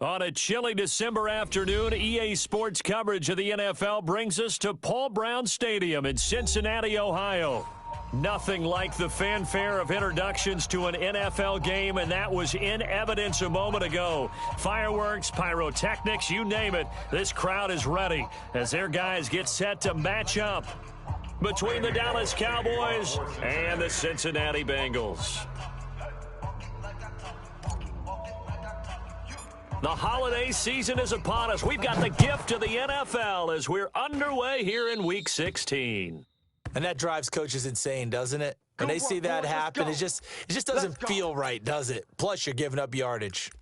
On a chilly December afternoon, EA Sports coverage of the NFL brings us to Paul Brown Stadium in Cincinnati, Ohio. Nothing like the fanfare of introductions to an NFL game, and that was in evidence a moment ago. Fireworks, pyrotechnics, you name it, this crowd is ready as their guys get set to match up between the Dallas Cowboys and the Cincinnati Bengals. The holiday season is upon us. We've got the gift of the NFL as we're underway here in Week 16. And that drives coaches insane, doesn't it? When they see that happen, it just doesn't feel right, does it? Plus, you're giving up yardage.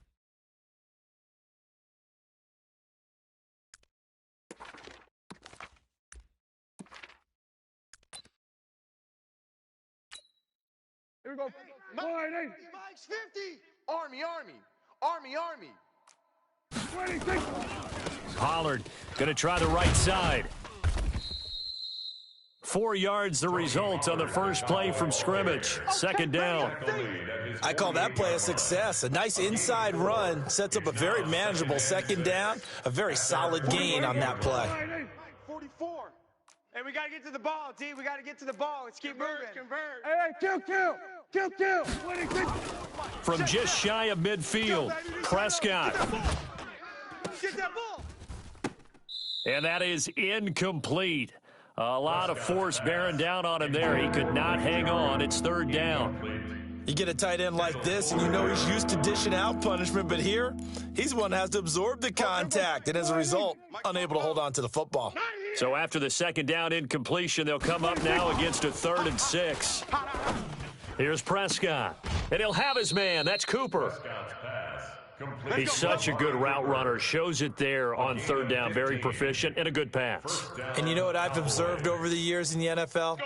Here we go. Mike's 50. Army. 26. Pollard going to try the right side. 4 yards the result on the first play from scrimmage. Second down. I call that play a success. A nice inside run sets up a very manageable second down. A very solid gain on that play. 44. Hey, we got to get to the ball, D. We got to get to the ball. Let's keep moving. Hey, kill. 26. From just shy of midfield, Prescott. Get that ball. And that is incomplete. A lot of force bearing down on him there. He could not hang on. It's third down. You get a tight end like this, and you know he's used to dishing out punishment, but here, he's one that has to absorb the contact, and as a result, unable to hold on to the football. So after the second down incompletion, they'll come up now against a 3rd and 6. Here's Prescott, and he'll have his man. That's Cooper. He's such a good route runner. Shows it there on third down. Very proficient and a good pass. And you know what I've observed over the years in the NFL?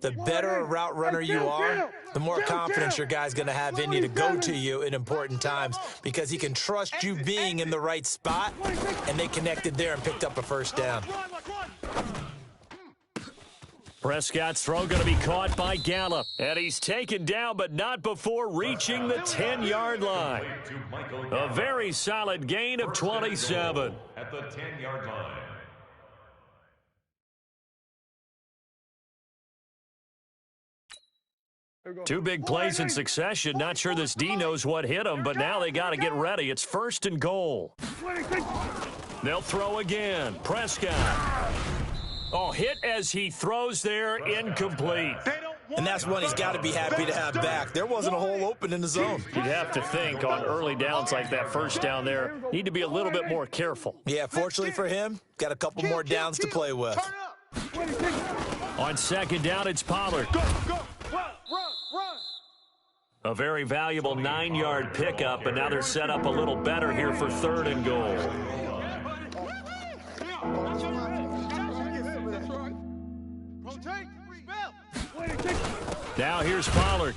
The better a route runner you are, the more confidence your guy's going to have in you to go to you in important times because he can trust you being in the right spot, and they connected there and picked up a first down. Prescott's throw going to be caught by Gallup. And he's taken down, but not before reaching the 10-yard line. A very solid gain of 27. At the 10-yard line. Two big plays in succession. Not sure this D knows what hit him, but now they got to get ready. It's 1st and goal. They'll throw again. Prescott. Oh, hit as he throws there, incomplete. And that's one he's got to be happy to have back. There wasn't a hole open in the zone. You'd have to think on early downs like that first down there, need to be a little bit more careful. Yeah, fortunately for him, got a couple more downs to play with. On second down, it's Pollard. Go. Run. A very valuable 9-yard pickup, and now they're set up a little better here for 3rd and goal. Now here's Pollard,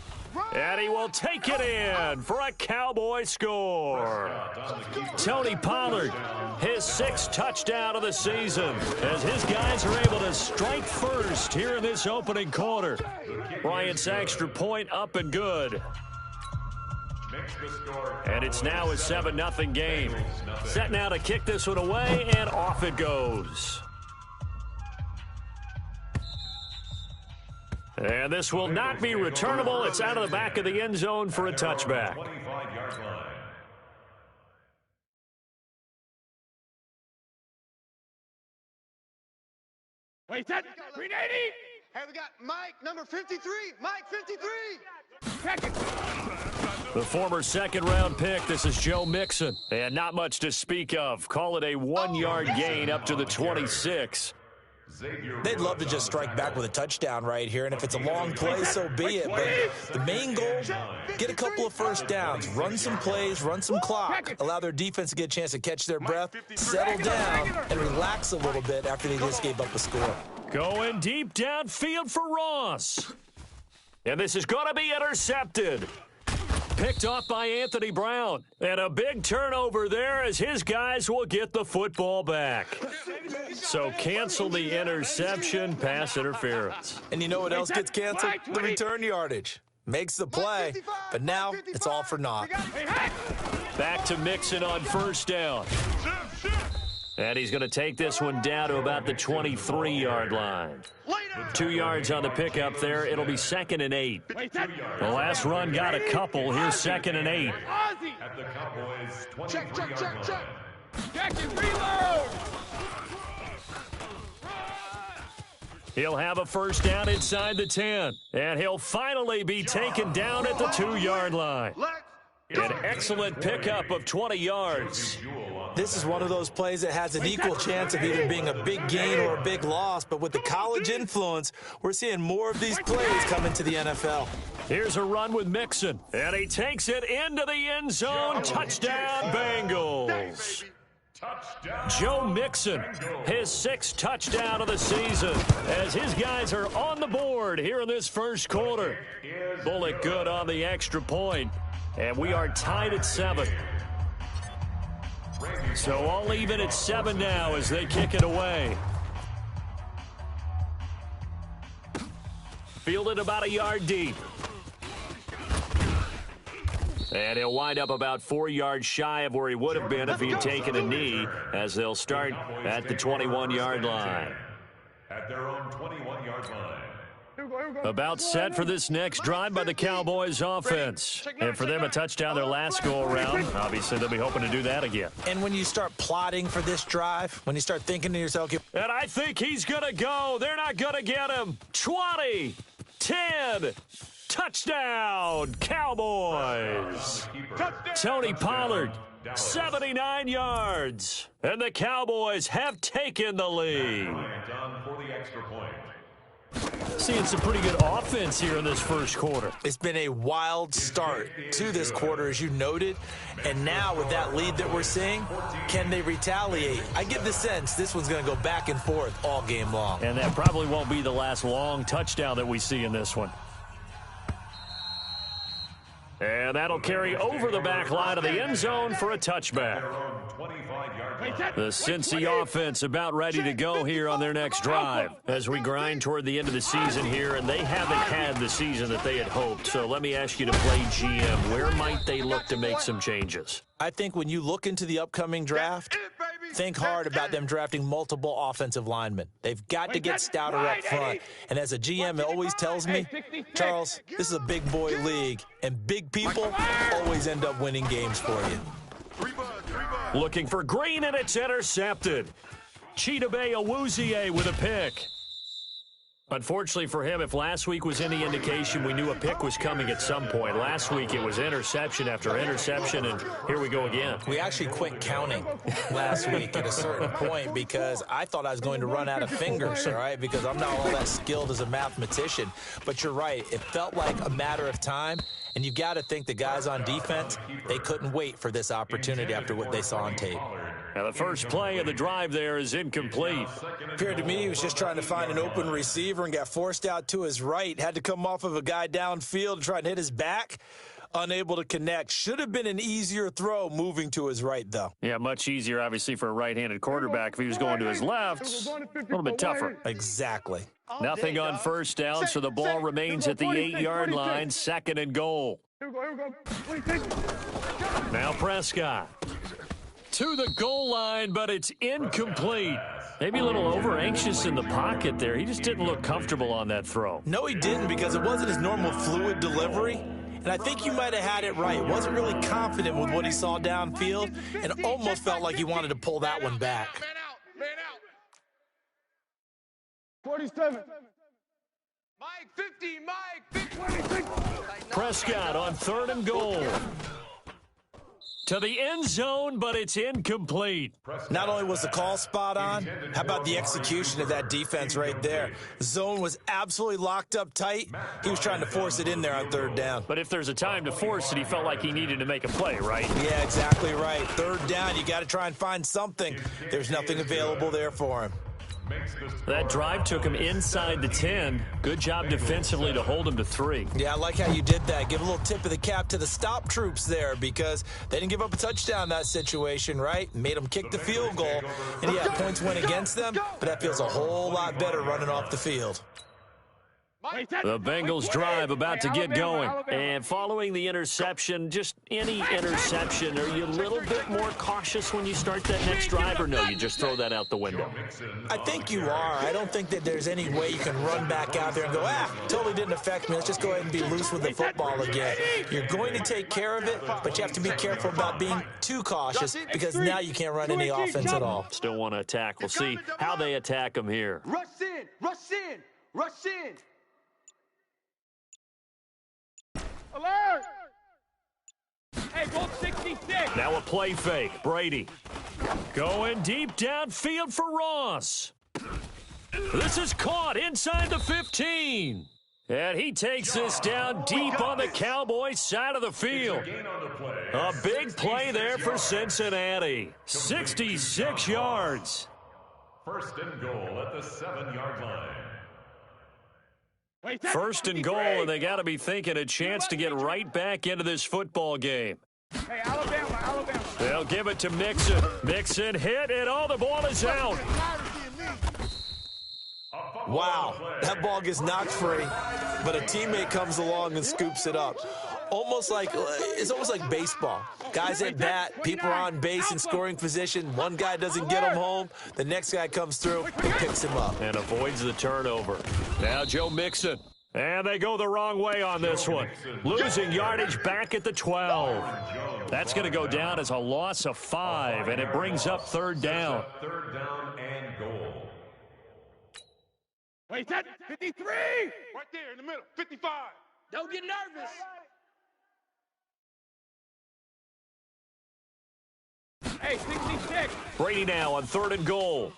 and he will take it in for a Cowboy score. Tony Pollard, his 6th touchdown of the season, as his guys are able to strike first here in this opening quarter. Bryant's extra point up and good. And it's now a 7-0 game. Set now to kick this one away, and off it goes. And this will not be returnable. It's out of the back of the end zone for a touchback. Wait, that 380. Hey, we got Mike, number 53. Mike, 53. The former second-round pick, this is Joe Mixon. And not much to speak of. Call it a 1-yard gain up to the 26. They'd love to just strike back with a touchdown right here, and if it's a long play, so be it. But the main goal, get a couple of first downs, run some plays, run some clock, allow their defense to get a chance to catch their breath, settle down, and relax a little bit after they just gave up a score. Going deep downfield for Ross. And this is going to be intercepted. Picked off by Anthony Brown. And a big turnover there as his guys will get the football back. So cancel the interception, pass interference. And you know what else gets canceled? The return yardage. Makes the play, but now it's all for naught. Back to Mixon on first down. And he's going to take this one down to about the 23-yard line. 2 yards on the pickup there. It'll be 2nd and 8. The last run got a couple. Here's 2nd and 8. At the Cowboys' 23-yard line. Check and reload. He'll have a first down inside the 10. And he'll finally be taken down at the 2-yard line. An excellent pickup of 20 yards. This is one of those plays that has an equal chance of either being a big gain or a big loss, but with the college influence, we're seeing more of these plays come into the NFL. Here's a run with Mixon, and he takes it into the end zone. Touchdown, Bengals. Joe Mixon, his 6th touchdown of the season, as his guys are on the board here in this first quarter. Bullock good on the extra point, and we are tied at 7. So all even at 7 now as they kick it away. Fielded about a yard deep. And he'll wind up about 4 yards shy of where he would have been if he had taken a knee, as they'll start at the 21-yard line. At their own 21-yard line. About set for this next drive by the Cowboys offense. And for them, a touchdown their last go-around. Obviously, they'll be hoping to do that again. And when you start plotting for this drive, when you start thinking to yourself, and I think he's going to go. They're not going to get him. 20, 10, touchdown, Cowboys. Tony Pollard, 79 yards. And the Cowboys have taken the lead. Done for the extra point. Seeing some pretty good offense here in this first quarter. it's been a wild start to this quarter, as you noted. And now with that lead that we're seeing, can they retaliate? I get the sense this one's going to go back and forth all game long. And that probably won't be the last long touchdown that we see in this one. And that'll carry over the back line of the end zone for a touchback. The Cincy offense about ready to go here on their next drive as we grind toward the end of the season here, and they haven't had the season that they had hoped. So let me ask you to play GM. Where might they look to make some changes? I think when you look into the upcoming draft, think hard about them drafting multiple offensive linemen. They've got to get stouter up front. And as a GM, it always tells me, Charles, this is a big boy league, and big people always end up winning games for you. Looking for Green, and it's intercepted. Chidobe Awuzie with a pick. Unfortunately for him, if last week was any indication, we knew a pick was coming at some point. Last week it was interception after interception, and here we go again. We actually quit counting last week at a certain point because I thought I was going to run out of fingers, all right, because I'm not all that skilled as a mathematician. But you're right. It felt like a matter of time, and you've got to think the guys on defense, they couldn't wait for this opportunity after what they saw on tape. Now the first play of the drive there is incomplete. Appeared to me he was just trying to find an open receiver and got forced out to his right. Had to come off of a guy downfield and try and hit his back. Unable to connect. Should have been an easier throw moving to his right, though. Yeah, much easier, obviously, for a right-handed quarterback. If he was going to his left, a little bit tougher. Exactly. Nothing on first down, so the ball remains at the 8-yard line, 2nd and goal. Now Prescott. To the goal line, but it's incomplete. Maybe a little over-anxious in the pocket there. He just didn't look comfortable on that throw. No, he didn't, because it wasn't his normal fluid delivery. And I think you might have had it right. Wasn't really confident with what he saw downfield and almost felt like he wanted to pull that one back. Man out. 47. Mike 50, Mike 50. 26. Prescott on 3rd and goal. To the end zone, but it's incomplete. Not only was the call spot on, how about the execution of that defense right there? The zone was absolutely locked up tight. He was trying to force it in there on 3rd down. But if there's a time to force it, he felt like he needed to make a play, right? Yeah, exactly right. 3rd down, you got to try and find something. There's nothing available there for him. That drive took him inside the 10. Good job defensively to hold him to 3. Yeah, I like how you did that. Give a little tip of the cap to the stop troops there because they didn't give up a touchdown in that situation, right? Made them kick the field goal. And yeah, points went against them, but that feels a whole lot better running off the field. The Bengals drive about to get going. And following the interception, just any interception, are you a little bit more cautious when you start that next drive, or no, you just throw that out the window? I think you are. I don't think that there's any way you can run back out there and go, totally didn't affect me. Let's just go ahead and be loose with the football again. You're going to take care of it, but you have to be careful about being too cautious because now you can't run any offense at all. Still want to attack. We'll see how they attack them here. Rush in, rush in, rush in. Alert! Hey, Bolt 66. Now a play fake. Brady going deep downfield for Ross. This is caught inside the 15. And he takes this down deep on the Cowboys side of the field. A big play there for Cincinnati. 66 yards. First and goal at the 7-yard line. First and goal, and they got to be thinking a chance to get right back into this football game. Hey, Alabama. They'll give it to Mixon. Mixon hit, and all the ball is out. Wow, that ball gets knocked free, but a teammate comes along and scoops it up. It's almost like baseball. Guys at bat, people are on base in scoring position. One guy doesn't get him home. The next guy comes through and picks him up. And avoids the turnover. Now Joe Mixon. And they go the wrong way on this one. Losing yardage back at the 12. That's going to go down as a loss of 5, and it brings up third down. Third down and goal. Wait, that 53. Right there in the middle, 55. Don't get nervous. Hey, 66. Brady now on third and goal.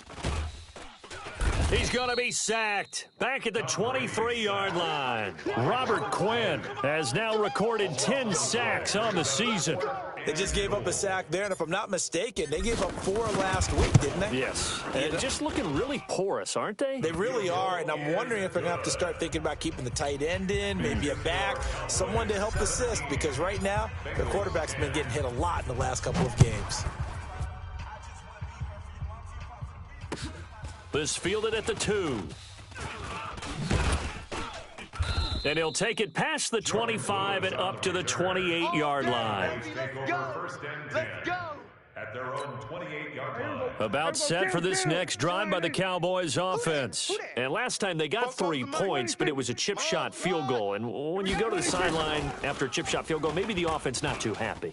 He's going to be sacked back at the 23-yard line. Robert Quinn has now recorded 10 sacks on the season. They just gave up a sack there, and if I'm not mistaken, they gave up 4 last week, didn't they? Yes. And just looking really porous, aren't they? They really are, and I'm wondering if they're going to have to start thinking about keeping the tight end in, maybe a back, someone to help assist, because right now, their quarterback's been getting hit a lot in the last couple of games. This fielded at the 2. And he'll take it past the 25 and up to the 28-yard line. First and 10 at their own 28-yard line. About set for this next drive by the Cowboys offense. And last time they got 3 points, but it was a chip shot field goal. And when you go to the sideline after a chip shot field goal, maybe the offense not too happy.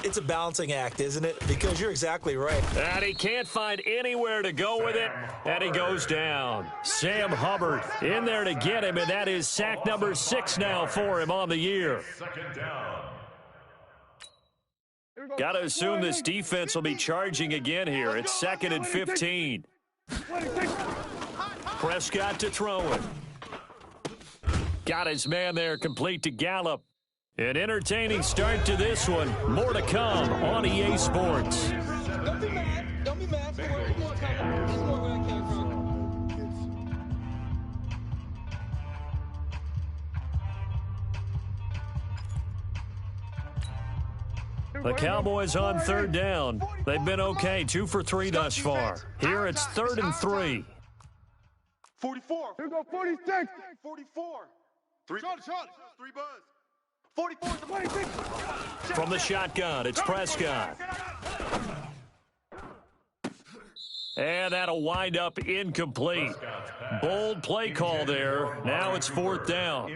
It's a balancing act, isn't it? Because you're exactly right. And he can't find anywhere to go with it, and he goes down. Sam Hubbard in there to get him, and that is sack number 6 now for him on the year. Second down. Got to assume this defense will be charging again here. It's 2nd and 15. Prescott to throw it. Got his man there, complete to Gallup. An entertaining start to this one. More to come on EA Sports. Don't be mad. Don't be mad. That's more where I came from. The Cowboys on third down. They've been okay, 2 for 3 thus far. Here it's 3rd and 3. 44. Here we go, 46. 44. 3 buzz. 44 to 26. From the shotgun, it's Prescott. And that'll wind up incomplete. Bold play call there. Now it's 4th down.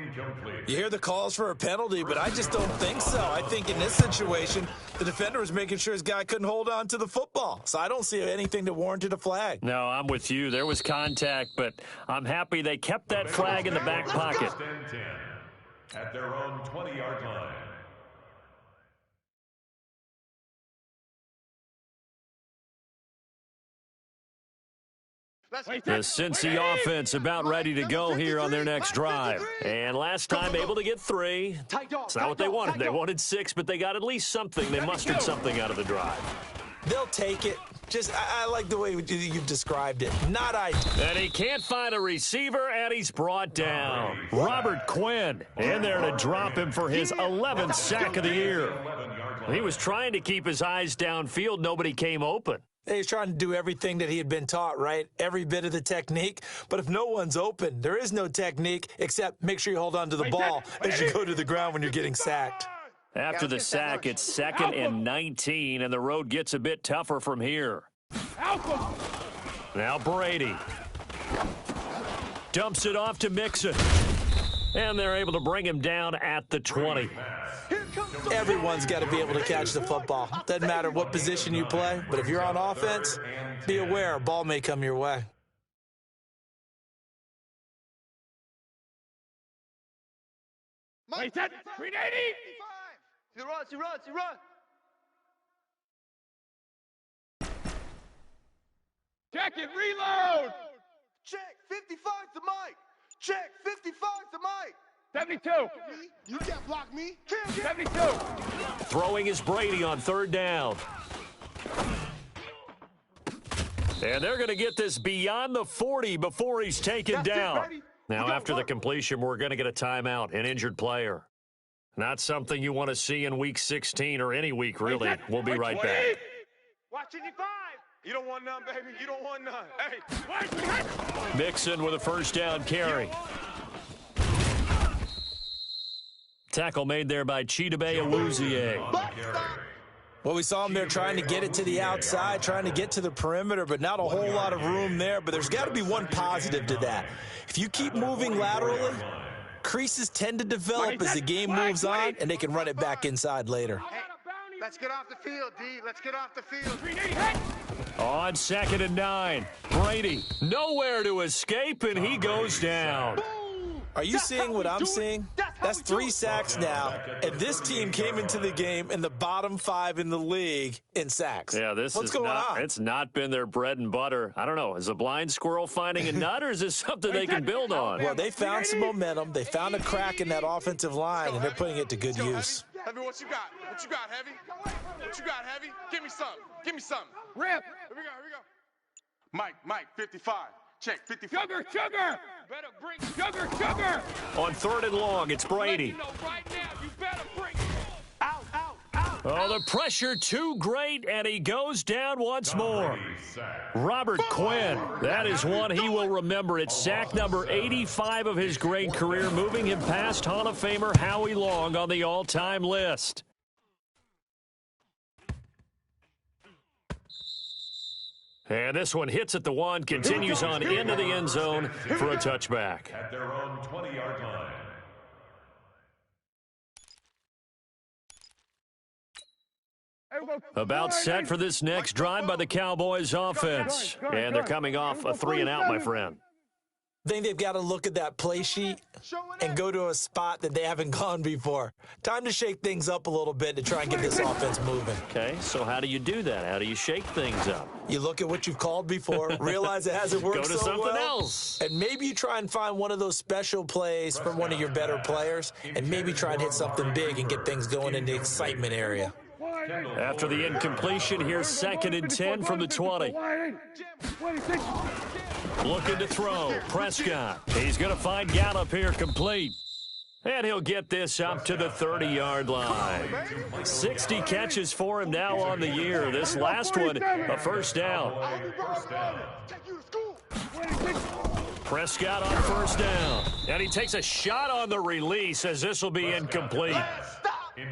You hear the calls for a penalty, but I just don't think so. I think in this situation, the defender was making sure his guy couldn't hold on to the football. So I don't see anything that warranted a flag. No, I'm with you. There was contact, but I'm happy they kept that flag in the back pocket. At their own 20-yard line. The Cincy offense about ready to go here on their next drive. And last time able to get 3. It's not what they wanted. They wanted 6, but they got at least something. They mustered something out of the drive. They'll take it. I like the way you've described it. Not ideal. And he can't find a receiver, and he's brought down. Robert Quinn in there to drop him for his 11th sack of the year. He was trying to keep his eyes downfield. Nobody came open. He's trying to do everything that he had been taught, right? Every bit of the technique. But if no one's open, there is no technique except make sure you hold on to the ball as you go to the ground when you're getting sacked. After the sack, it's 2nd and 19, and the road gets a bit tougher from here. Now Brady dumps it off to Mixon, and they're able to bring him down at the 20. Everyone's got to be able to catch the football. Doesn't matter what position you play, but if you're on offense, be aware a ball may come your way. Mike, 380. He runs. Check it, reload. Check, 55 to Mike. Check, 55 to Mike. 72. You can't block me. 72. Throwing is Brady on 3rd down. And they're going to get this beyond the 40 before he's taken down. Now, after the completion, we're going to get a timeout, an injured player. Not something you want to see in Week 16 or any week, really. We'll be right back. Watch 55. You don't want none, baby. You don't want none. Hey. Mixon with a 1st down carry. Tackle made there by Chidobe Awuzie. Well, we saw him there trying to get it to the outside, trying to get to the perimeter, but not a whole lot of room there. But there's got to be one positive to that. If you keep moving laterally, creases tend to develop as the game moves on, and they can run it back inside later. Hey, let's get off the field, D. Let's get off the field. On 2nd and 9, Brady nowhere to escape, and he goes down. Are you seeing what I'm seeing? That's 3 sacks now, and this team came into the game in the bottom 5 in the league in sacks. Yeah, What's going on? It's not been their bread and butter. I don't know. Is a blind squirrel finding a nut, or is this something they can build on? Well, they found some momentum. They found a crack in that offensive line, and they're putting it to good use. Heavy, what you got? What you got, Heavy? What you got, Heavy? Give me something. Give me something. Rip. Here we go. Mike, 55. Check, 55. Sugar. Better bring sugar. On 3rd and long, it's Brady. You know right now, you better bring. Out. Oh, the pressure too great, and he goes down once more. Robert Quinn, that is one he will remember. It's sack number 85 of his great career, moving him past Hall of Famer Howie Long on the all-time list. And this one hits at the 1, continues on into the end zone for a touchback. At their own 20-yard line. About set for this next drive by the Cowboys offense. And they're coming off a 3-and-out, my friend. I think they've got to look at that play sheet and go to a spot that they haven't gone before. Time to shake things up a little bit to try and get this offense moving. Okay, so how do you do that? How do you shake things up? You look at what you've called before, realize it hasn't worked Go to so something well, else. and maybe you try and find one of those special plays from one of your better players, and maybe try and hit something big and get things going in the excitement area. After the incompletion, here's 2nd and 10 from the 20. Looking to throw. Prescott. He's going to find Gallup here complete. And he'll get this up to the 30-yard line. 60 catches for him now on the year. This last one, a 1st down. Prescott on 1st down. And he takes a shot on the release as this will be incomplete.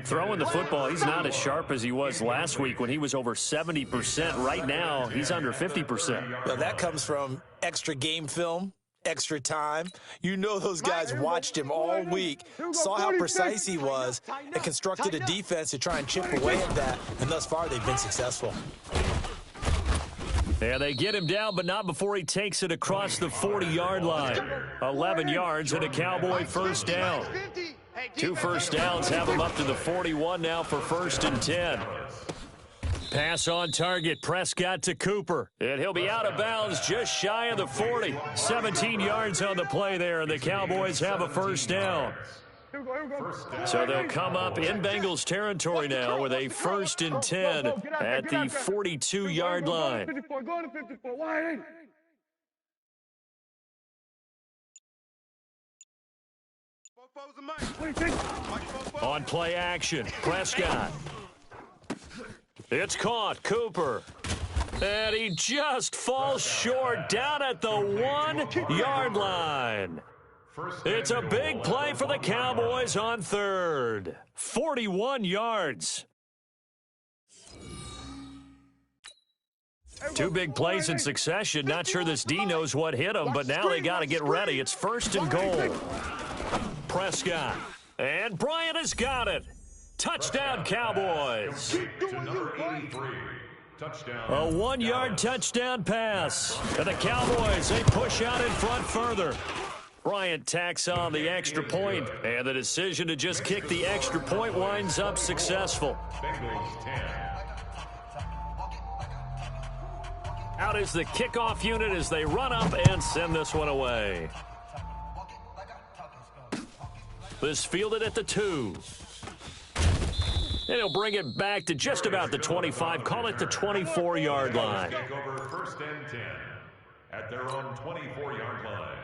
Throwing the football, he's not as sharp as he was last week when he was over 70%. Right now, he's under 50%. Well, that comes from extra game film, extra time. You know those guys watched him all week, saw how precise he was, and constructed a defense to try and chip away at that. And thus far, they've been successful. Yeah, they get him down, but not before he takes it across the 40-yard line. 11 yards and a Cowboy 1st down. 2 1st downs have him up to the 41 now for 1st and 10. Pass on target, Prescott to Cooper. And he'll be out of bounds just shy of the 40. 17 yards on the play there, and the Cowboys have a 1st down. So they'll come up in Bengals territory now with a 1st and 10 at the 42-yard line. Go to 54, wide. On play action, Prescott. It's caught, Cooper. And he just falls short down at the 1-yard line. It's a big play for the Cowboys on third. 41 yards. Two big plays in succession. Not sure this D knows what hit him, but now they got to get ready. It's first and goal. Prescott. And Bryant has got it. Touchdown, Cowboys. A 1-yard touchdown pass. And the Cowboys, they push out in front further. Bryant tacks on the extra point, and the decision to just kick the extra point winds up successful. Out is the kickoff unit as they run up and send this one away. This fielded at the 2. And he'll bring it back to just about the 25. Call it the 24-yard line. Take over first and 10 at their own 24-yard line.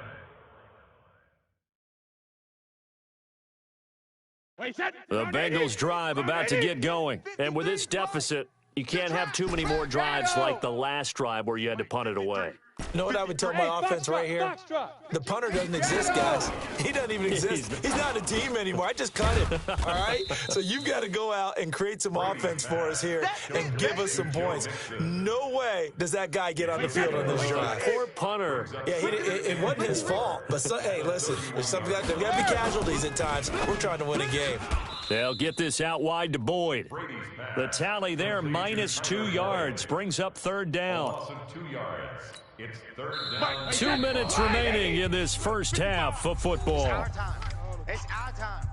The Bengals drive about to get going. And with this deficit, you can't have too many more drives like the last drive where you had to punt it away. You know what I would tell my offense right here? The punter doesn't exist, guys. He doesn't even exist. He's not a team anymore. I just cut him, all right? So you've got to go out and create some offense for us here and give us some points. No way does that guy get on the field on this drive. Poor punter. Yeah, it wasn't his fault. But, hey, listen, there's got to be casualties at times. We're trying to win a game. They'll get this out wide to Boyd. The tally there, -2 yards, brings up third down. Loss of 2 yards. It's third down. 2 minutes remaining in this first half of football. It's our time. It's our time.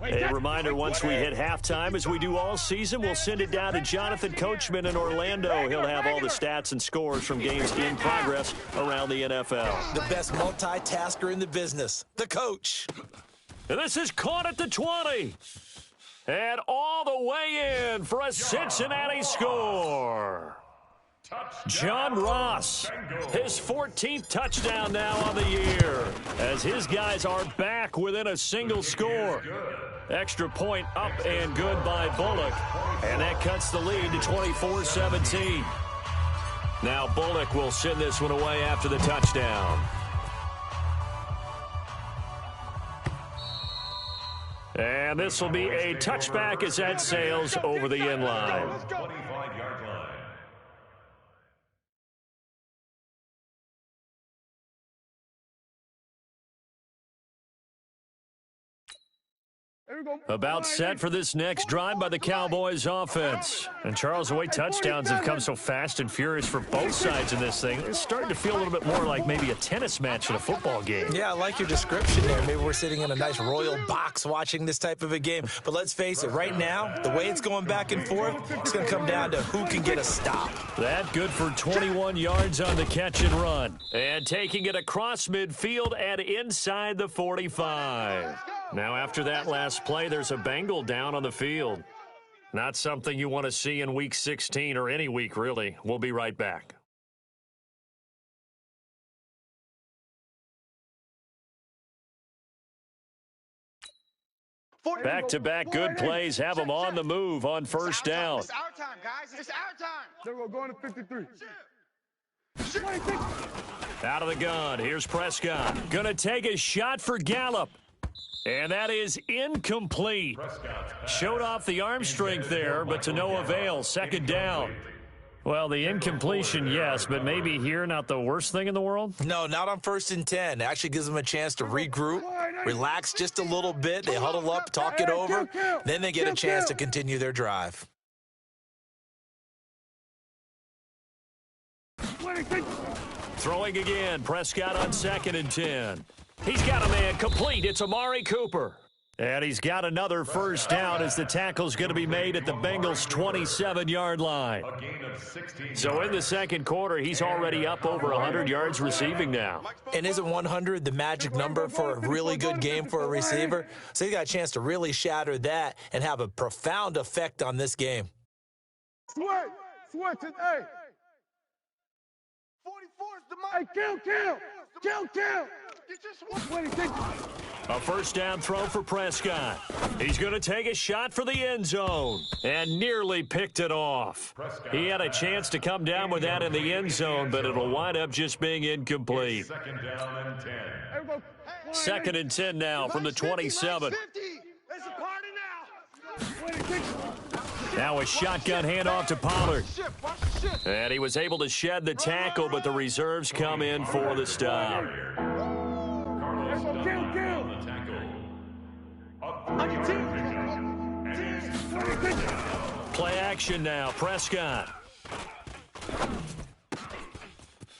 A reminder, once we hit halftime, as we do all season, we'll send it down to Jonathan Coachman in Orlando. He'll have all the stats and scores from games in progress around the NFL. The best multitasker in the business, the coach. And this is caught at the 20. And all the way in for a Cincinnati score. John Ross, his 14th touchdown now on the year, as his guys are back within a single score. Extra point up and good by Bullock, and that cuts the lead to 24-17. Now Bullock will send this one away after the touchdown. And this will be a touchback as that sails over the end line. 25-yard line. About set for this next drive by the Cowboys offense. And Charles, the way touchdowns have come so fast and furious for both sides in this thing, it's starting to feel a little bit more like maybe a tennis match in a football game. Yeah, I like your description there. Maybe we're sitting in a nice royal box watching this type of a game. But let's face it, right now, the way it's going back and forth, it's going to come down to who can get a stop. That good for 21 yards on the catch and run. And taking it across midfield and inside the 45. Now, after that last play, there's a Bengal down on the field. Not something you want to see in Week 16 or any week, really. We'll be right back. Back-to-back good plays have them on the move on first down. It's our time, guys. It's our time. They're going to 53. Out of the gun, here's Prescott. Gonna take a shot for Gallup. And that is incomplete. Showed off the arm strength there, but to no avail. Second down. Well, the incompletion, yes, but maybe here not the worst thing in the world? No, not on 1st and 10. It actually gives them a chance to regroup, relax just a little bit. They huddle up, talk it over. Then they get a chance to continue their drive. Throwing again. Prescott on 2nd and 10. He's got a man complete. It's Amari Cooper. And he's got another first down as the tackle's going to be made at the Bengals' 27-yard line. So in the second quarter, he's already up over 100 yards receiving now. And isn't 100 the magic number for a really good game for a receiver? So he got a chance to really shatter that and have a profound effect on this game. Switch it, hey. 44 is the mic. Hey, kill. Get your 26. A first down throw for Prescott. He's going to take a shot for the end zone and nearly picked it off. He had a chance to come down with that in the end zone, but it'll wind up just being incomplete. Second down and 10. Second and 10 now from the 27. It's a party now. Now a shotgun handoff to Pollard. And he was able to shed the tackle, but the reserves come in for the stop. Play action now, Prescott.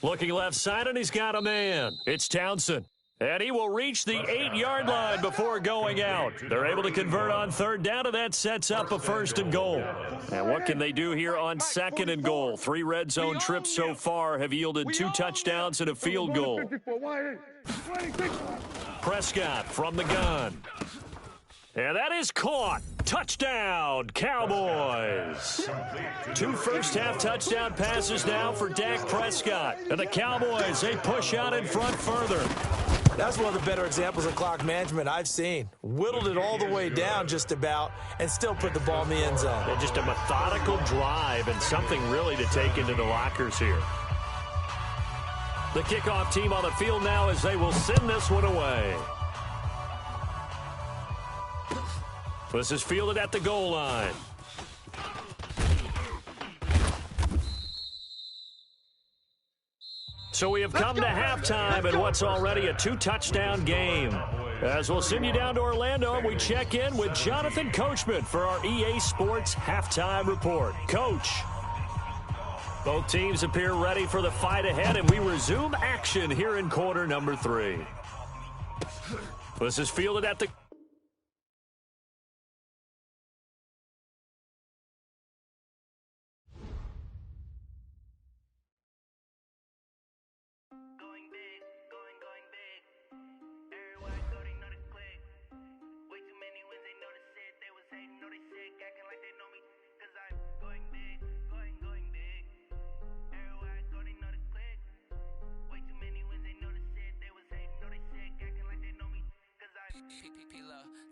Looking left side, and he's got a man. It's Townsend. And he will reach the 8-yard line before going out. They're able to convert on third down, and that sets up a first and goal. And what can they do here on second and goal? 3 red zone trips so far have yielded 2 touchdowns and a field goal. Prescott from the gun. And that is caught. Touchdown, Cowboys. 2 first-half touchdown passes now for Dak Prescott. And the Cowboys, they push out in front further. That's one of the better examples of clock management I've seen. Whittled it all the way down just about and still put the ball in the end zone. And just a methodical drive and something really to take into the lockers here. The kickoff team on the field now as they will send this one away. This is fielded at the goal line. So we have come to halftime in what's already a 2-touchdown game. As we'll send you down to Orlando, we check in with Jonathan Coachman for our EA Sports Halftime Report. Coach, both teams appear ready for the fight ahead, and we resume action here in quarter number 3. This is fielded at the...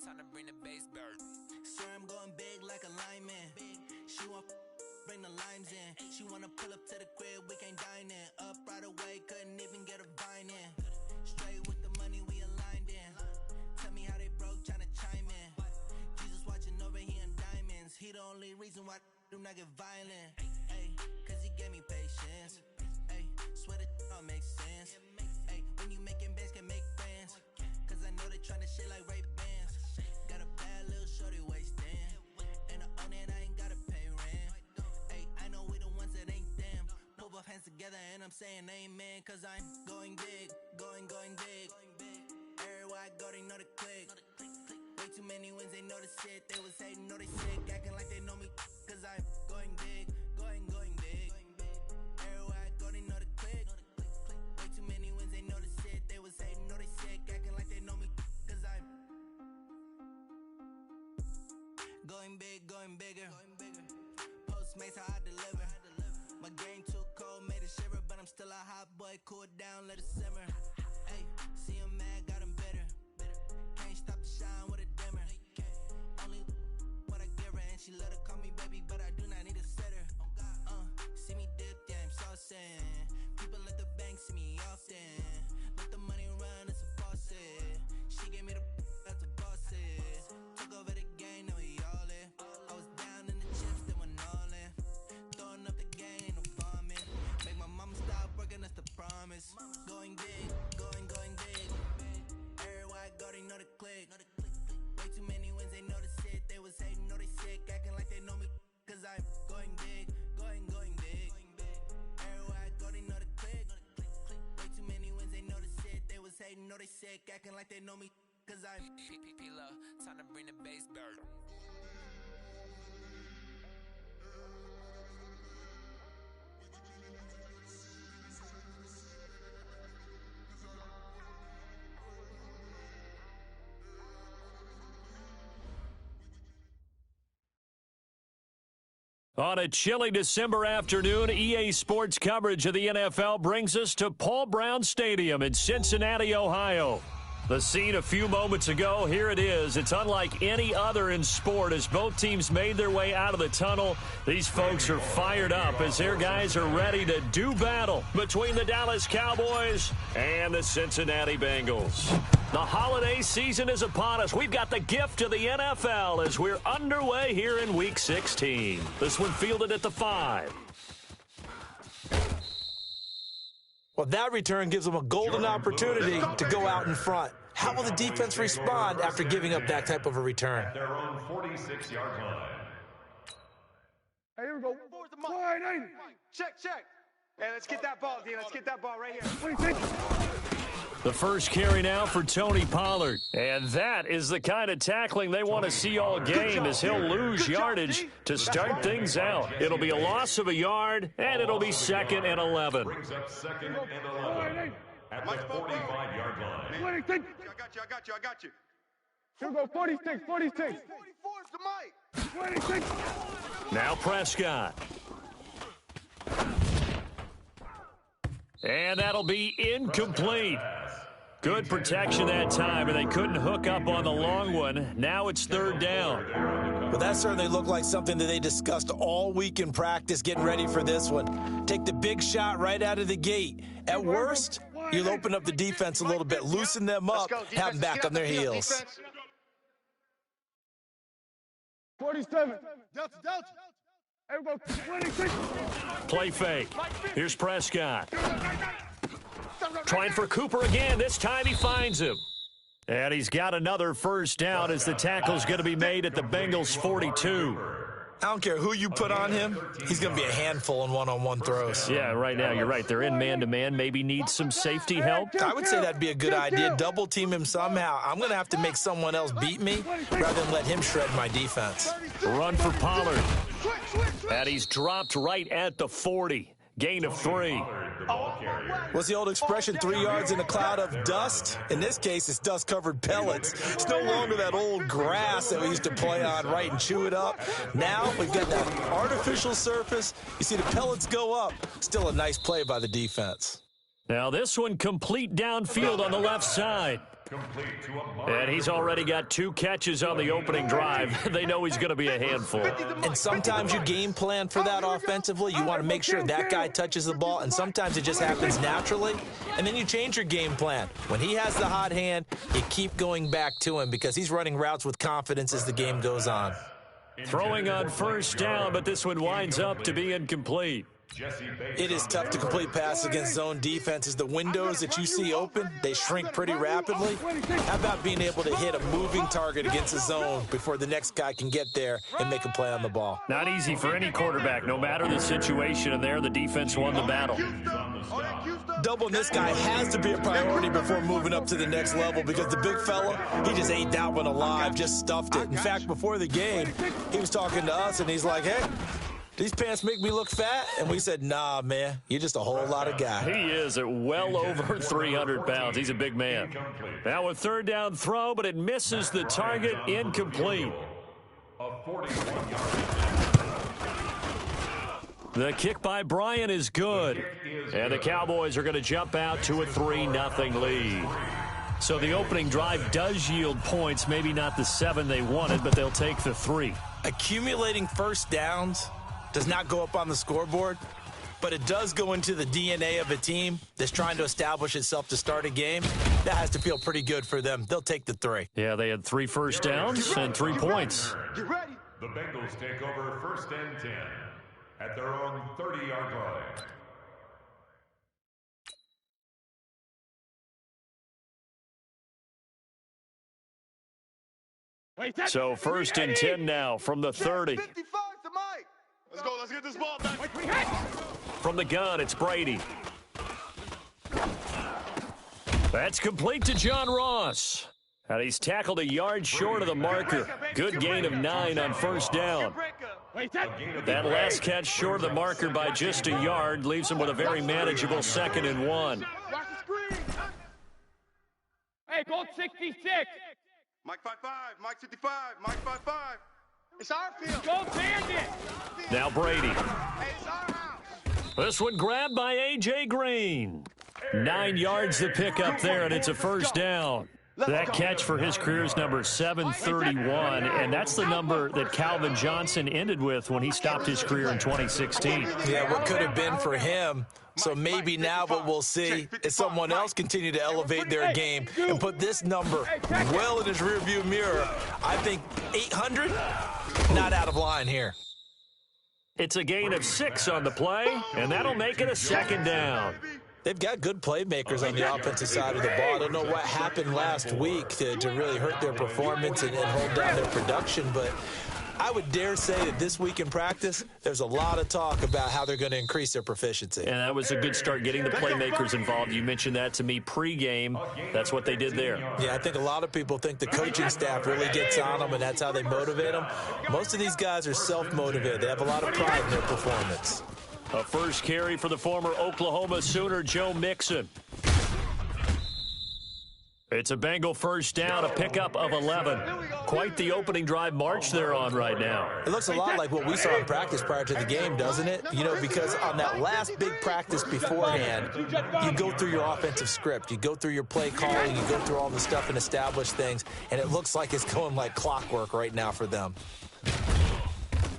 Time to bring the bass bird. Swear I'm going big like a lineman. She want bring the limes in. She wanna pull up to the crib, we can't dine in. Up right away, couldn't even get a vine in. Straight with the money we aligned in. Tell me how they broke, tryna chime in. Jesus watching over here in diamonds. He the only reason why do not get violent. Ay, cause he gave me patience. Ay, swear that don't make sense. Ay, when you making bands can make friends. Cause I know they tryna shit like Ray Bans. Got a bad little shorty wasting. And I own it, I ain't gotta pay rent. Ay, I know we the ones that ain't them. Put both hands together and I'm saying amen. Cause I'm going big, going big. Everywhere I go, they know the click. Way too many wins, they know the shit. They was hating, know they sick, acting like they know me. Cause I'm going big, going big. Everywhere I go, they know the click. Way too many wins, they know the shit. They was hating, know they sick, acting like they know me. Cause I'm going big, going bigger. Postmates how I deliver. My game too cold, made it shiver, but I'm still a hot boy. Cool it down, let it simmer. Hey, see him mad, got him bitter. Can't stop the shine with a dimmer. Only what I give her, and she let her call me baby, but I do not need a sitter. See me dip, yeah, I'm saucing. People at the bank see me often. Let the money run, it's a faucet. She gave me the that's a boss it. Took over the game, now we all in. I was down in the chips, then went all in. Throwing up the game, no vomit. Make my mama stop working, that's the promise. Going big, going big. Everywhere I go, they know the click. Way too many wins, they know the shit. They was hating, know they sick, acting like they know me. Cause I'm going big, going big. Everywhere I go, they know the click. Way too many wins, they know the shit. They was hating, know they sick, acting like they know me. Cause I'm P-P-P-Love, time to bring the bass bird. On a chilly December afternoon, EA Sports coverage of the NFL brings us to Paul Brown Stadium in Cincinnati, Ohio. The scene a few moments ago, here it is. It's unlike any other in sport as both teams made their way out of the tunnel. These folks are fired up as their guys are ready to do battle between the Dallas Cowboys and the Cincinnati Bengals. The holiday season is upon us. We've got the gift of the NFL as we're underway here in Week 16. This one fielded at the 5. Well, that return gives them a golden opportunity to go out in front. How will the defense respond after giving up that type of a return? At their own 46-yard line. Hey, here we go. Wide, ain't it? Check. Hey, let's get that ball, D. Let's get that ball right here. The first carry now for Tony Pollard. And that is the kind of tackling they want to see all game as he'll lose yardage to start things out. It'll be a loss of a yard, and it'll be 2nd and 11. Brings up 2nd and 11 at the 45-yard line. I got you. Here we go, 46. 44's the mic. 26. Now Prescott. And that'll be incomplete. Good protection that time, and they couldn't hook up on the long one. Now it's 3rd down. Well, that certainly looked like something that they discussed all week in practice, getting ready for this one. Take the big shot right out of the gate. At worst, you'll open up the defense a little bit, loosen them up, have them back on their heels. 47. Delta. Here we go, 26. Play fake. Here's Prescott. Trying for Cooper again. This time he finds him. And he's got another first down as the tackle's going to be made at the Bengals' 42. I don't care who you put on him, he's going to be a handful in one-on-one throws. Yeah, right now, you're right. They're in man-to-man. Maybe need some safety help. I would say that'd be a good idea. Double team him somehow. I'm going to have to make someone else beat me rather than let him shred my defense. Run for Pollard. And he's dropped right at the 40. Gain of 3. What's the old expression, 3 yards in a cloud of dust? In this case, it's dust-covered pellets. It's no longer that old grass that we used to play on, right, and chew it up. Now we've got that artificial surface. You see the pellets go up. Still a nice play by the defense. Now this one complete downfield on the left side. And he's already got 2 catches on the opening drive. They know he's going to be a handful. And sometimes you game plan for that offensively. You want to make sure that guy touches the ball, and sometimes it just happens naturally. And then you change your game plan. When he has the hot hand, you keep going back to him because he's running routes with confidence as the game goes on. Throwing on first down, but this one winds up to be incomplete. It is tough to complete passes against zone defenses. The windows that you see open, they shrink pretty rapidly. How about being able to hit a moving target against a zone before the next guy can get there and make a play on the ball? Not easy for any quarterback, no matter the situation, and there the defense won the battle. Doubling this guy has to be a priority before moving up to the next level because the big fella, he just ate that one alive, just stuffed it. In fact, before the game, he was talking to us, and he's like, hey, these pants make me look fat? And we said, nah, man, you're just a whole lot of guy. He is at well over 300 pounds. He's a big man. Now a 3rd down throw, but it misses the target, incomplete. The kick by Bryant is good. And the Cowboys are going to jump out to a 3-0 lead. So the opening drive does yield points, maybe not the 7 they wanted, but they'll take the 3. Accumulating first downs does not go up on the scoreboard, but it does go into the DNA of a team that's trying to establish itself to start a game. That has to feel pretty good for them. They'll take the 3. Yeah, they had 3 first downs and 3 points. Get ready. The Bengals take over 1st and 10 at their own 30-yard line. So 1st and 10 now from the 30. 55's the mic. Let's go. Let's get this ball back. From the gun, it's Brady. That's complete to John Ross. And he's tackled a yard short of the marker. Good gain of 9 on first down. That last catch short of the marker by just a yard leaves him with a very manageable 2nd and 1. Hey, goal 66. Mike 5-5. Mike 55. Mike 5-5. It's our field. Go Bandit. Now Brady. Hey, it's our house. This one grabbed by A.J. Green. 9 yards to pick up there, and it's a first down. That catch for his career is number 731, and that's the number that Calvin Johnson ended with when he stopped his career in 2016. Yeah, what could have been for him. So maybe now what we'll see is someone else continue to elevate their game and put this number well in his rearview mirror. I think 800, not out of line here. It's a gain of 6 on the play, and that'll make it a second down. They've got good playmakers on the offensive side of the ball. I don't know what happened last week to really hurt their performance and hold down their production, but I would dare say that this week in practice, there's a lot of talk about how they're going to increase their proficiency. And that was a good start, getting the playmakers involved. You mentioned that to me pregame. That's what they did there. Yeah, I think a lot of people think the coaching staff really gets on them, and that's how they motivate them. Most of these guys are self-motivated. They have a lot of pride in their performance. A first carry for the former Oklahoma Sooner, Joe Mixon. It's a Bengal first down, a pickup of 11. Quite the opening drive march they're on right now. It looks a lot like what we saw in practice prior to the game, doesn't it? You know, because on that last big practice beforehand, you go through your offensive script. You go through your play calling. You go through all the stuff and establish things. And it looks like it's going like clockwork right now for them.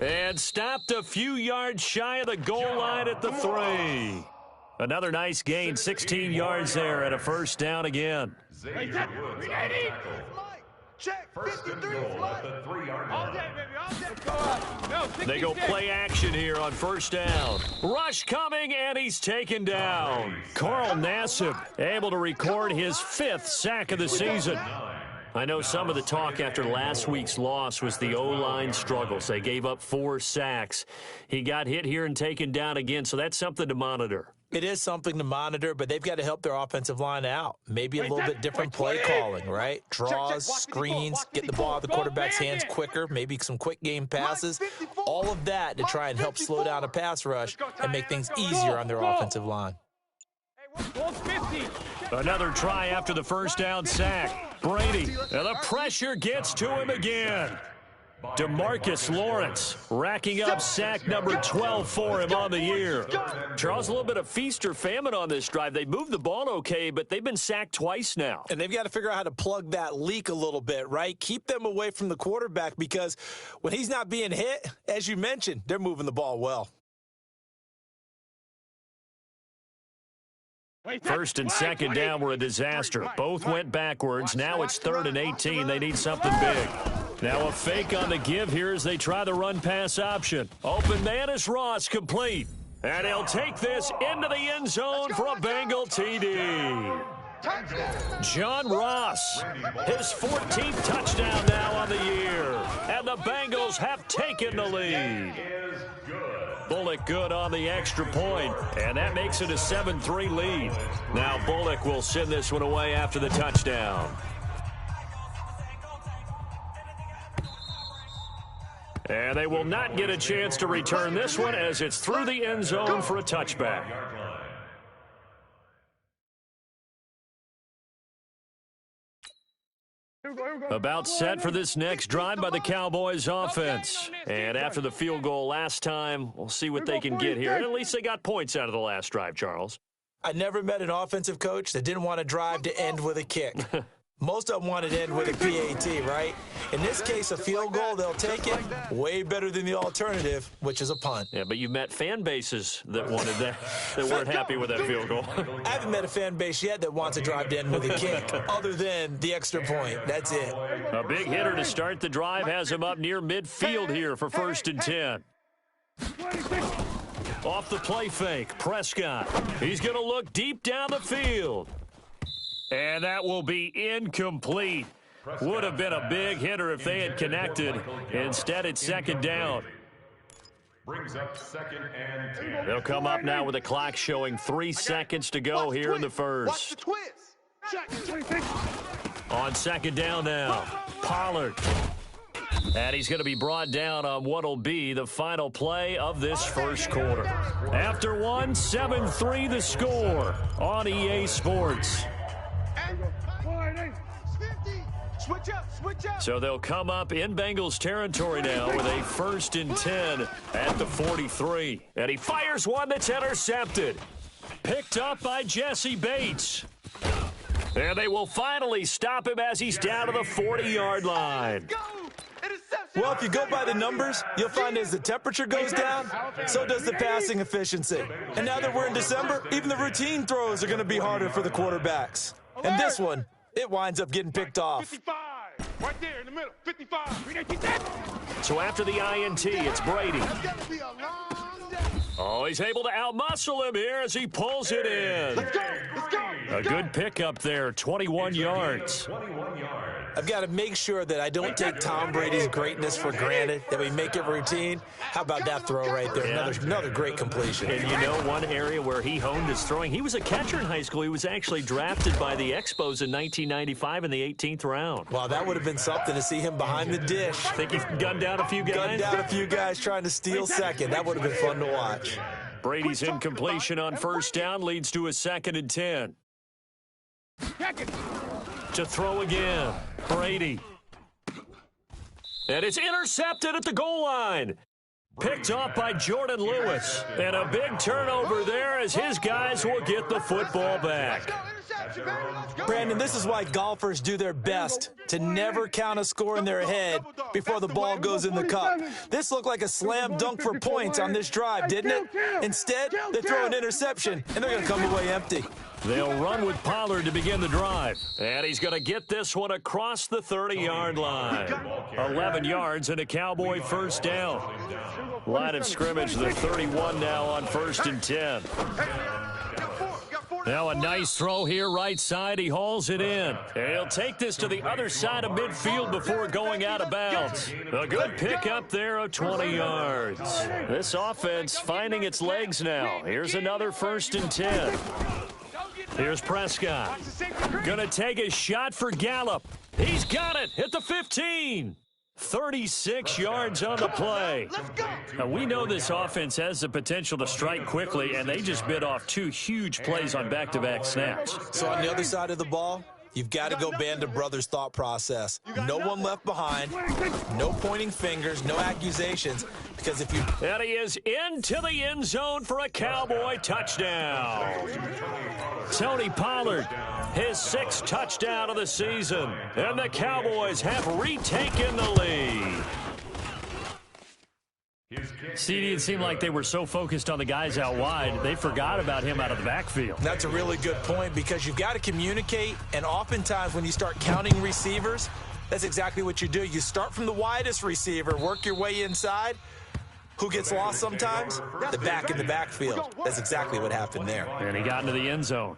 And stopped a few yards shy of the goal line at the 3. Another nice gain, 16 yards there and a first down again. Check, 53. They go play action here on first down. Rush coming, and he's taken down. Carl Nassib able to record his 5th sack of the season. I know some of the talk after last week's loss was the O-line struggles. They gave up 4 sacks. He got hit here and taken down again, so that's something to monitor. It is something to monitor, but they've got to help their offensive line out. Maybe a little bit different play calling, right? Draws, screens, get the ball out of the quarterback's hands quicker, maybe some quick game passes. All of that to try and help slow down a pass rush and make things easier on their offensive line. Another try after the first down sack. Brady, and the pressure gets to him again. DeMarcus Lawrence racking up sack number 12 for him on the year. Charles, a little bit of feast or famine on this drive. They moved the ball okay, but they've been sacked twice now. And they've got to figure out how to plug that leak a little bit, right? Keep them away from the quarterback, because when he's not being hit, as you mentioned, they're moving the ball well. First and second down were a disaster. Both went backwards. Now it's 3rd and 18. They need something big. Now a fake on the give here as they try the run-pass option. Open man is Ross, complete. And he'll take this into the end zone for a Bengal TD. John Ross, his 14th touchdown now on the year. And the Bengals have taken the lead. Bullock good on the extra point, and that makes it a 7-3 lead. Now Bullock will send this one away after the touchdown. And they will not get a chance to return this one as it's through the end zone for a touchback. About set for this next drive by the Cowboys offense. And after the field goal last time, we'll see what they can get here. And at least they got points out of the last drive, Charles. I never met an offensive coach that didn't want to drive to end with a kick. Most of them wanted to end with a PAT, right? In this case, a field goal, they'll take it. Way better than the alternative, which is a punt. Yeah, but you met fan bases that wanted that, that weren't happy with that field goal. I haven't met a fan base yet that wants to drive to end with a kick, other than the extra point. That's it. A big hitter to start the drive has him up near midfield here for 1st and 10. Off the play fake, Prescott. He's going to look deep down the field. And that will be incomplete. Would have been a big hitter if they had connected. Instead, it's 2nd down. Brings up 2nd and 10. They'll come up now with a clock showing 3 seconds to go here in the first. On 2nd down now, Pollard. And he's going to be brought down on what will be the final play of this first quarter. After one, 7-3 the score on EA Sports. So they'll come up in Bengals territory now with a 1st and 10 at the 43. And he fires one that's intercepted. Picked up by Jesse Bates. And they will finally stop him as he's down to the 40-yard line. Well, if you go by the numbers, you'll find as the temperature goes down, so does the passing efficiency. And now that we're in December, even the routine throws are going to be harder for the quarterbacks. And this one, it winds up getting picked off. 55. Right there in the middle. 55. So after the INT, it's Brady. Oh, he's able to outmuscle him here as he pulls it in. Let's go. Let's go. A good pickup there, 21 yards. I've got to make sure that I don't take Tom Brady's greatness for granted, that we make it routine. How about that throw right there? Yeah. Another great completion. And you know one area where he honed his throwing? He was a catcher in high school. He was actually drafted by the Expos in 1995 in the 18th round. Wow, that would have been something to see him behind the dish. Think he gunned down a few guys? Gunned down a few guys trying to steal second. That would have been fun to watch. Brady's incompletion on first down leads to a 2nd and 10. To throw again, Brady. And it's intercepted at the goal line. Picked off by Jordan Lewis. And a big turnover there as his guys will get the football back. Brandon, this is why golfers do their best to never count a score in their head before the ball goes in the cup. This looked like a slam dunk for points on this drive, didn't it? Instead, they throw an interception, and they're going to come away empty. They'll run with Pollard to begin the drive. And he's going to get this one across the 30-yard line. 11 yards and a Cowboy first down. Line of scrimmage, the 31 now on 1st and 10. Now a nice throw here right side. He hauls it in. And he'll take this to the other side of midfield before going out of bounds. A good pick up there of 20 yards. This offense finding its legs now. Here's another 1st and 10. Here's Prescott. Gonna take a shot for Gallup. He's got it at the 15. 36 yards on the play. Now, we know this offense has the potential to strike quickly, and they just bit off 2 huge plays on back-to-back snaps. So on the other side of the ball, you've got to go Band of Brothers thought process. No one left behind, no pointing fingers, no accusations, because if you... And he is into the end zone for a Cowboy touchdown. Tony Pollard, his 6th touchdown of the season, and the Cowboys have retaken the lead. CD, it seemed like they were so focused on the guys out wide, they forgot about him out of the backfield. That's a really good point because you've got to communicate, and oftentimes when you start counting receivers, that's exactly what you do. You start from the widest receiver, work your way inside. Who gets lost sometimes? The back in the backfield. That's exactly what happened there. And he got into the end zone.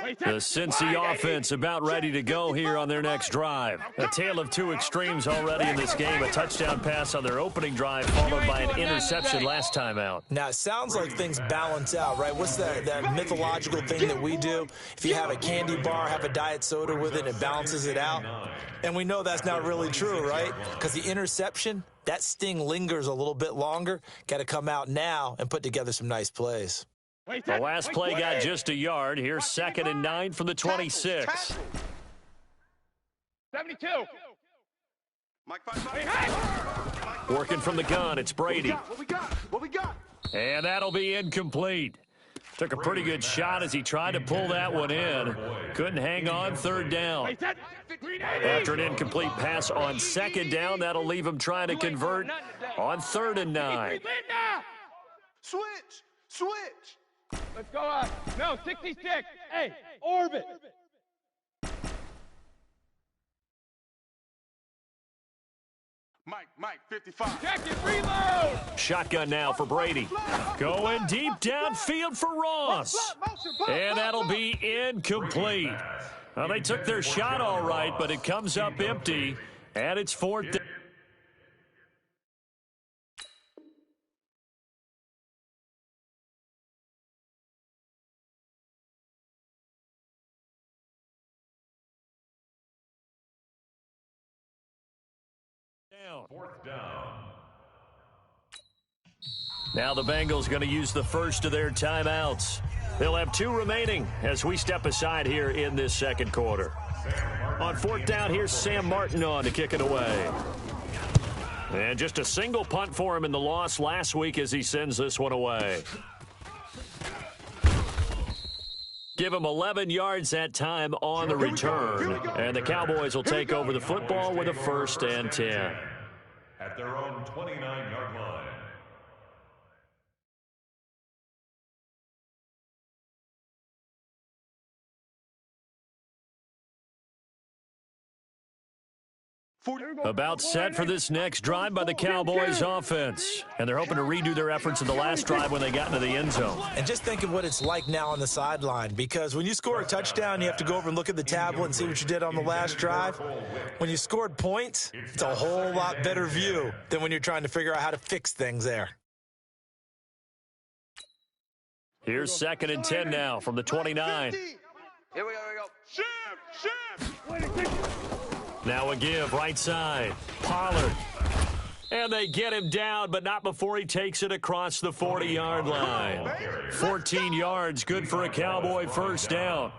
The Cincy offense about ready to go here on their next drive. A tale of 2 extremes already in this game. A touchdown pass on their opening drive followed by an interception last time out. Now, it sounds like things balance out, right? What's that mythological thing that we do? If you have a candy bar, have a diet soda with it, it balances it out. And we know that's not really true, right? Because the interception, that sting lingers a little bit longer. Got to come out now and put together some nice plays. The last play got just a yard. Here's 2nd and 9 from the 26. 72. Working from the gun, it's Brady. What we got? And that'll be incomplete. Took a pretty good shot as he tried to pull that one in. Couldn't hang on 3rd down. After an incomplete pass on 2nd down, that'll leave him trying to convert on 3rd and 9. Switch. Let's go up. No, 66. Hey, orbit. Mike, 55. Check it, reload. Shotgun now for Brady. Going deep downfield for Ross. And that'll be incomplete. Well, they took their shot all right, but it comes up empty. And it's 4th. Fourth down. Now the Bengals going to use the first of their timeouts. They'll have 2 remaining as we step aside here in this 2nd quarter. On 4th down, here's Sam Martin on to kick it away. And just a single punt for him in the loss last week as he sends this one away. Give him 11 yards that time on the return. And the Cowboys will take over the football with a 1st and 10. At their own 29-yard line. About set for this next drive by the Cowboys offense. And they're hoping to redo their efforts in the last drive when they got into the end zone. And just think of what it's like now on the sideline, because when you score a touchdown, you have to go over and look at the tablet and see what you did on the last drive. When you scored points, it's a whole lot better view than when you're trying to figure out how to fix things there. Here's 2nd and 10 now from the 29. Here we go. Shift. Now a give, right side. Pollard. And they get him down, but not before he takes it across the 40-yard line. 14 yards, good for a Cowboy 1st down.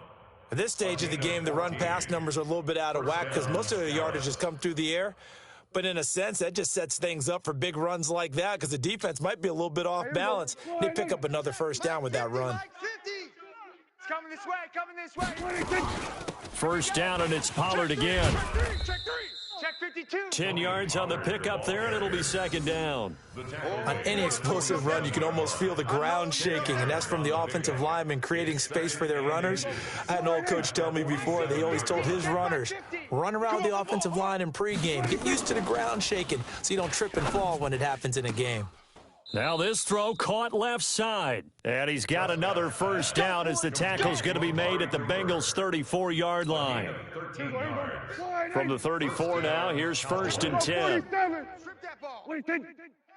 At this stage of the game, the run-pass numbers are a little bit out of whack because most of the yardage has come through the air. But in a sense, that just sets things up for big runs like that because the defense might be a little bit off balance. They pick up another 1st down with that run. It's coming this way. 1st down, and it's Pollard again. Check 3. Check 52. 10 yards on the pickup there, and it'll be 2nd down. On any explosive run, you can almost feel the ground shaking, and that's from the offensive linemen creating space for their runners. I had an old coach tell me before, they always told his runners, run around the offensive line in pregame. Get used to the ground shaking so you don't trip and fall when it happens in a game. Now this throw caught left side. And he's got another 1st down as the tackle's going to be made at the Bengals' 34-yard line. From the 34 now, here's 1st and 10.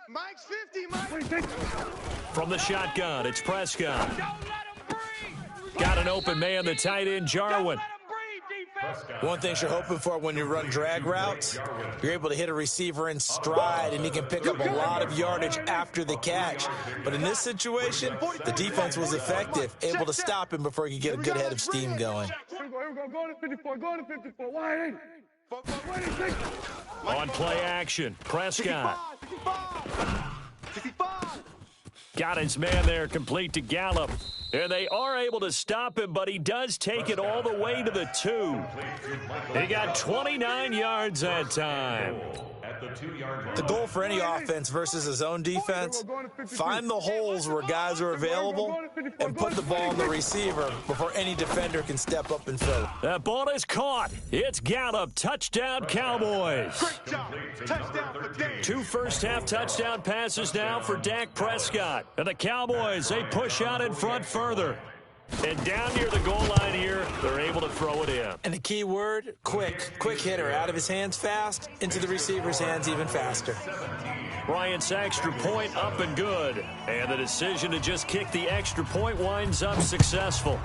Mike's 50, Mike. From the shotgun, it's Prescott. Got an open man, the tight end, Jarwin. One thing you're hoping for when you run drag routes, you're able to hit a receiver in stride, and he can pick up a lot of yardage after the catch. But in this situation, the defense was effective, able to stop him before he could get a good head of steam going. On play action, Prescott. Got his man there, complete to Gallup. And they are able to stop him, but he does take it all the way to the 2. He got 29 yards that time. The goal for any offense versus his own defense, find the holes where guys are available and put the ball on the receiver before any defender can step up and fill it. That ball is caught. It's Gallup. Touchdown, Cowboys. Great job. Touchdown for Dave. 2 first-half touchdown passes now for Dak Prescott. And the Cowboys, they push out in front further. And down near the goal line here, they're able to throw it in. And the key word, quick. Quick hitter. Out of his hands fast, into the receiver's hands even faster. Bryant's extra point up and good. And the decision to just kick the extra point winds up successful.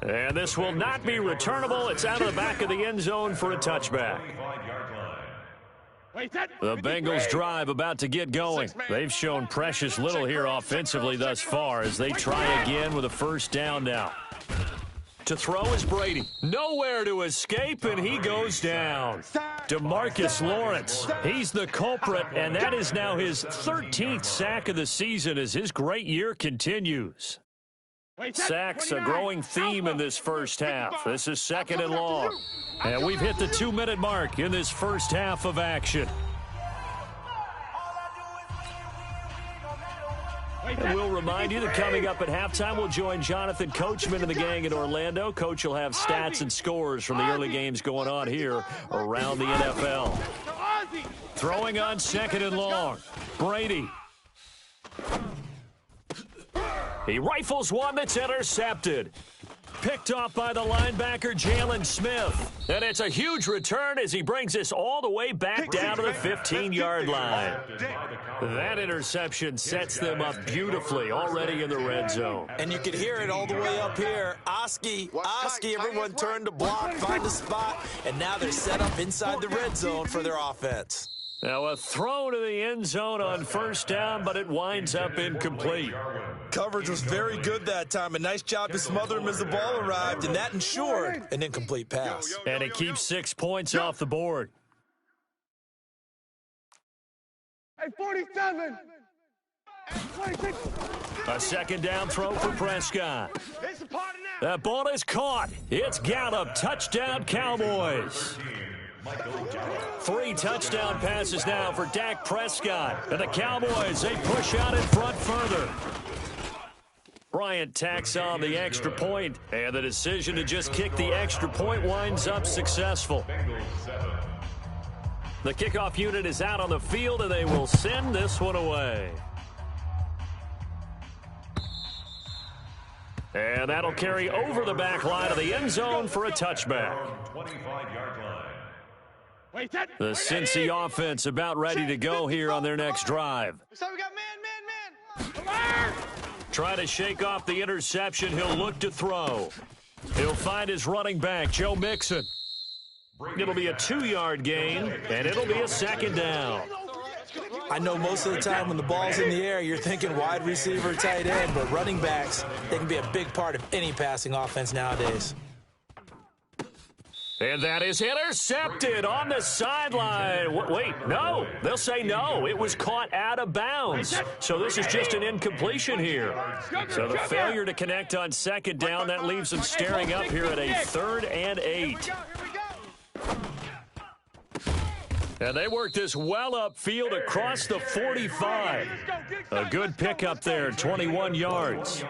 And this will not be returnable. It's out of the back of the end zone for a touchback. The Bengals drive about to get going. They've shown precious little here offensively thus far as they try again with a 1st down now. To throw is Brady. Nowhere to escape, and he goes down. DeMarcus Lawrence, he's the culprit, and that is now his 13th sack of the season as his great year continues. Sacks, a growing theme in this 1st half. This is 2nd and long. And we've hit the 2-minute mark in this 1st half of action. And we'll remind you that coming up at halftime, we'll join Jonathan Coachman and the gang in Orlando. Coach will have stats and scores from the early games going on here around the NFL. Throwing on 2nd and long. Brady. He rifles one that's intercepted. Picked off by the linebacker, Jalen Smith. And it's a huge return as he brings us all the way back down to the 15-yard line. That interception sets them up beautifully already in the red zone. And you can hear it all the way up here. Oski, everyone turned to block, find a spot, and now they're set up inside the red zone for their offense. Now a throw to the end zone on first down, but it winds up incomplete. Coverage was very good that time. A nice job to smother him as the ball arrived, and that ensured an incomplete pass. And it keeps 6 points off the board. Hey, 47. Hey, 26. A second down throw for Prescott. It's a party now. That ball is caught. It's Gallup. Touchdown, Cowboys. 3 touchdown passes now for Dak Prescott. And the Cowboys, they push out in front further. Bryant tacks on the extra point, and the decision to just kick the extra point winds up successful. The kickoff unit is out on the field, and they will send this one away. And that'll carry over the back line of the end zone for a touchback. 25-yard line. The Cincy offense about ready to go here on their next drive. So we got man. Try to shake off the interception. He'll look to throw. He'll find his running back, Joe Mixon. It'll be a 2-yard gain, and it'll be a second down. I know most of the time when the ball's in the air, you're thinking wide receiver, tight end, but running backs, they can be a big part of any passing offense nowadays. And that is intercepted on the sideline. Wait, no. They'll say no. It was caught out of bounds. So this is just an incompletion here. So the failure to connect on second down, that leaves them staring up here at a 3rd and 8. And they work this well upfield across the 45. A good pickup there, 21 yards.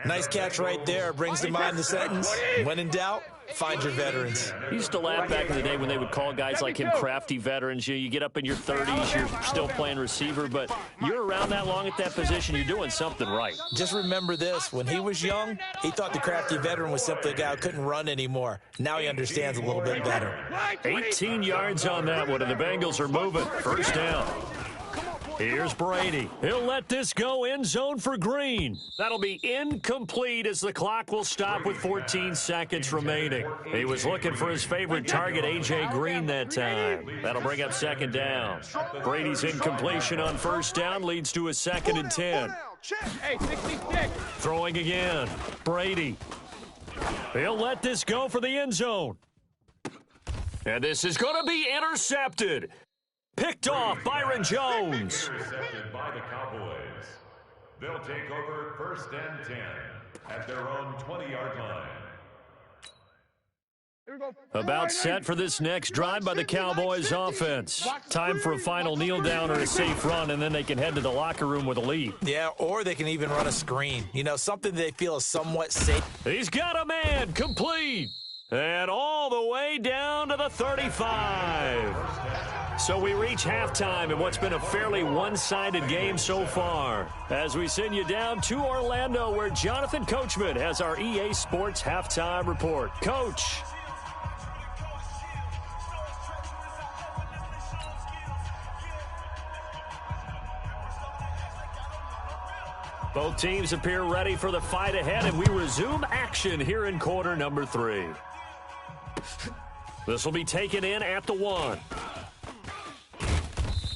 Nice catch right there. Brings to mind the sentence, when in doubt, find your veterans. He used to laugh back in the day when they would call guys like him crafty veterans. You get up in your 30s, you're still playing receiver, but you're around that long at that position, you're doing something right. Just remember this. When he was young, he thought the crafty veteran was simply a guy who couldn't run anymore. Now he understands a little bit better. 18 yards on that one, and the Bengals are moving. First down. Here's Brady. He'll let this go end zone for Green. That'll be incomplete as the clock will stop with 14 seconds remaining. He was looking for his favorite target, A.J. Green, that time. That'll bring up second down. Brady's incompletion on first down leads to a 2nd and 10. Hey, 66. Throwing again. Brady. He'll let this go for the end zone. And this is going to be intercepted. Picked off Byron Jones. Intercepted by the Cowboys. They'll take over 1st and 10 at their own 20-yard line. About set for this next drive by the Cowboys offense. Time for a final kneel down or a safe run, and then they can head to the locker room with a lead. Yeah, or they can even run a screen. You know, something they feel is somewhat safe. He's got a man, complete. And all the way down to the 35. So we reach halftime in what's been a fairly one-sided game so far. As we send you down to Orlando, where Jonathan Coachman has our EA Sports halftime report. Coach. Both teams appear ready for the fight ahead, and we resume action here in quarter number 3. This will be taken in at the 1.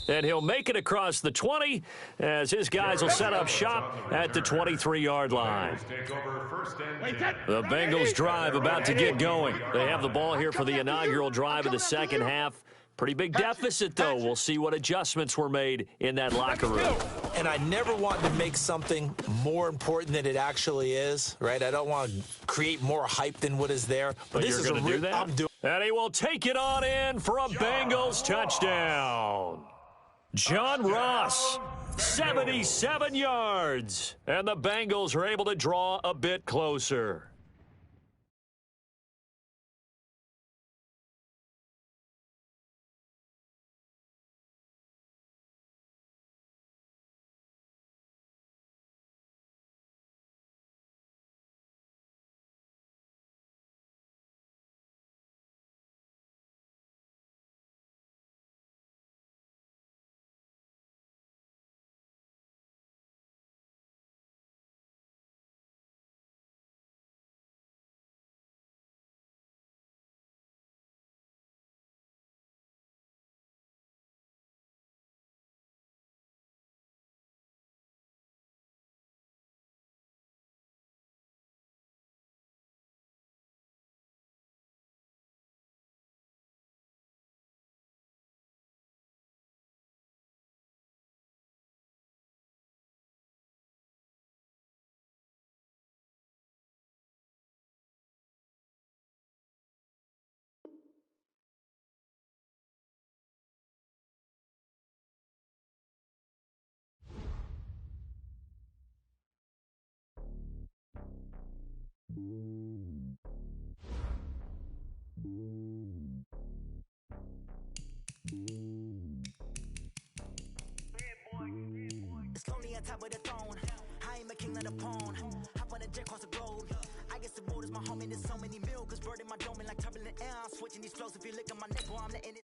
And he'll make it across the 20 as his guys will set up shop at the 23-yard line. The Bengals drive about to get going. They have the ball here for the inaugural drive of the second half. Pretty big deficit, though. We'll see what adjustments were made in that locker room. And I never want to make something more important than it actually is, right? I don't want to create more hype than what is there. But this you're is going to do that? I'm doing. And he will take it on in for a Bengals touchdown. John Ross, 77 yards. And the Bengals are able to draw a bit closer. It's lonely on top of the throne. I am a king of the pawn. Hop on a jet across the globe. I guess the world is my home and there's so many mil. Cause bird in my dome and like turbulent air. I'm switching these flows. If you look at my neck, boy, I'm letting it.